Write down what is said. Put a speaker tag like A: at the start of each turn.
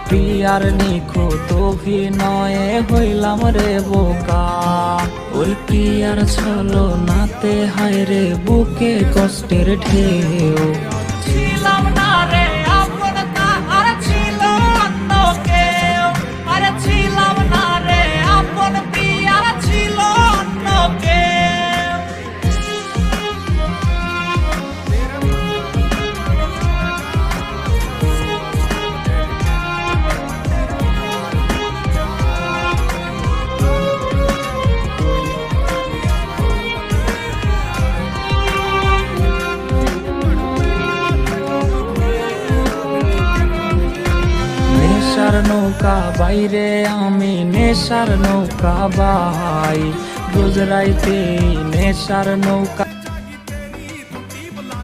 A: প্রিয়ার নিখুঁত অভিনয়ে হইলাম রে বোকা, ওই প্রিয়ার ছলো নাতে হায় রে বুকে কষ্টের ঢেউ। ছিলাম না রে আপন তাহার ছিল অন্য কেউ, আরে ছিলাম না রে আপন প্রিয়ার ছিল অন্য কেউ। নেশার নৌকা বাইরে আমি নেশার নৌকা বাই, রোজ রাইতে নেশার নৌকা।